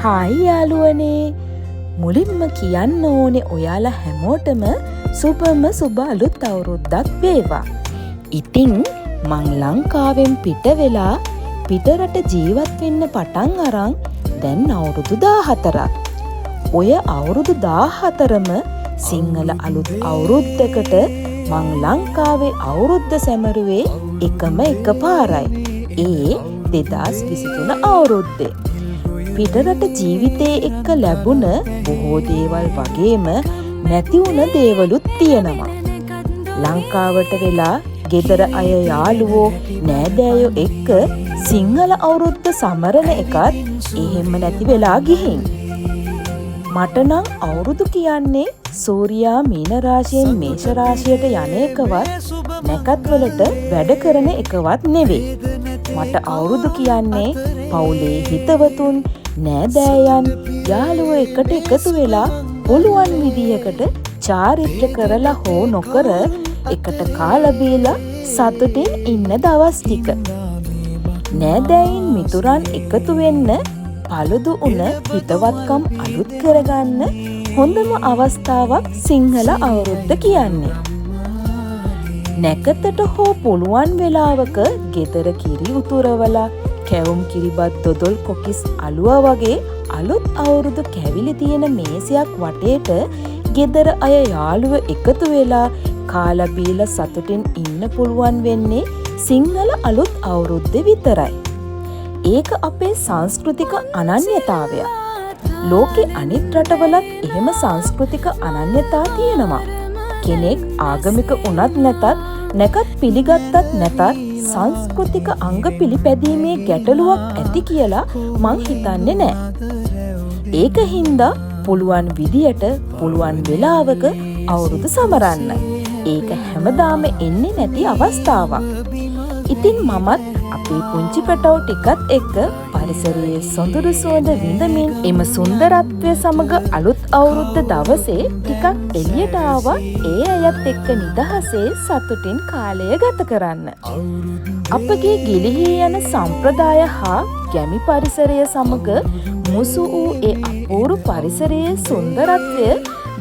Hi යාළුවනේ, මුලින්ම කියන්න ඕනේ ඔයාලා හැමෝටම සුබම සුබ අලුත් අවුරුද්දක් වේවා. ඉතින් මං ලංකාවෙන් පිට වෙලා පිටරට ජීවත් වෙන්න පටන් අරන් දැන් අවුරුදු 14ක්. ඔය අවුරුදු 14ම සිංහල අලුත් අවුරුද්දකට මං ලංකාවේ අවුරුද්ද සැමරුවේ එකම එක පාරයි. ඒ 2023 අවුරුද්දේ. පිටරට ජීවිතේ එක්ක ලැබුණ බොහෝ දේවල් වගේම නැති වුණ දේවලුත් තියෙනවා. ලංකාවට වෙලා ගෙදර අය යාළුවෝ නෑදෑයෝ එක්ක සිංහල අවුරුද්ද සමරන එකත් එහෙම නැති වෙලා ගිහින්. මට නම් අවුරුදු කියන්නේ සූර්යා මීන රාශියෙන් මේෂ රාශියට යන එකවත් නැකත් වලට වැඩ කරන එකවත් නෙවෙයි. මට අවුරුදු කියන්නේ පවුලේ හිතවතුන් නෑදෑයන් යාළුවෝ එකට එකතු වෙලා පුළුවන් විදිහකට චාරිත්‍ර කරලා හෝ නොකර එකට කාලා බීලා සතුටින් ඉන්න දවස් ටික. නෑදෑයින් මිතුරන් එකතු වෙන්න පළුදු උන හිතවත්කම් අලුත් කරගන්න හොඳම අවස්ථාවක් සිංහල අවුරුද්ද කියන්නේ. නැකතට හෝ පුළුවන් වෙලාවක ගෙදර කිරි උතුරවලා කැවුම් කිරිබත් දොදොල් කොකිස් අලුවා වගේ අලුත් අවුරුදු කැවිලි තියෙන මේසයක් වටේට ගෙදර අය යාළුව එකතු වෙලා කාලා බීලා සතුටින් ඉන්න පුළුවන් වෙන්නේ සිංහල අලුත් අවුරුද්ද විතරයි. ඒක අපේ සංස්කෘතික අනන්‍යතාවය. ලෝකෙ අනිත් රටවලත් එහෙම සංස්කෘතික අනන්‍යතා තියෙනවා. කෙනෙක් ආගමික උනත් නැතත් නැකත් පිළිගත්තත් නැතත් සංස්කෘතික අංග පිළිපැදීමේ ගැටලුවක් ඇති කියලා මං හිතන්නේ නෑ. ඒක හින්දා පුළුවන් විදියට පුළුවන් වෙලාවක අවුරුදු සමරන්න. ඒක හැමදාම එන්නේ නැති අවස්ථාවක්. ඉතින් මමත් අපේ පුංචි පැටව් ටිකත් එක්ක පරිසරයේ සොඳුරු සුවඳ විඳමින් එම සුන්දරත්වය සමග අලුත් අවුරුද්ද දවසේ ටිකක් එළියට ආවා ඒ අයත් එක්ක නිදහසේ සතුටින් කාලය ගත කරන්න. අපගේ ගිලිහී යන සම්ප්‍රදාය හා ගැමි පරිසරය සමග මුසු වූ ඒ අපූරු පරිසරයේ සුන්දරත්වය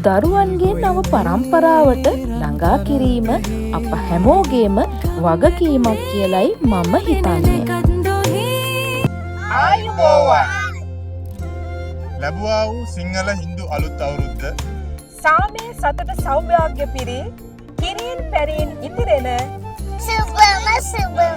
දරුවන්ගේ නව පරම්පරාවට ළඟා කිරීම අප හැමෝගේම වගකීමක් කියලයි මම හිතන්නේ. ආයුබෝවන්. ලැබුවා වූ සිංහල හින්දු අලුත් අවුරුද්ද සාමයේ සතුට සෞභාග්‍ය පිරි කිරින් පැරින් ඉතිරෙන සුබම සුබම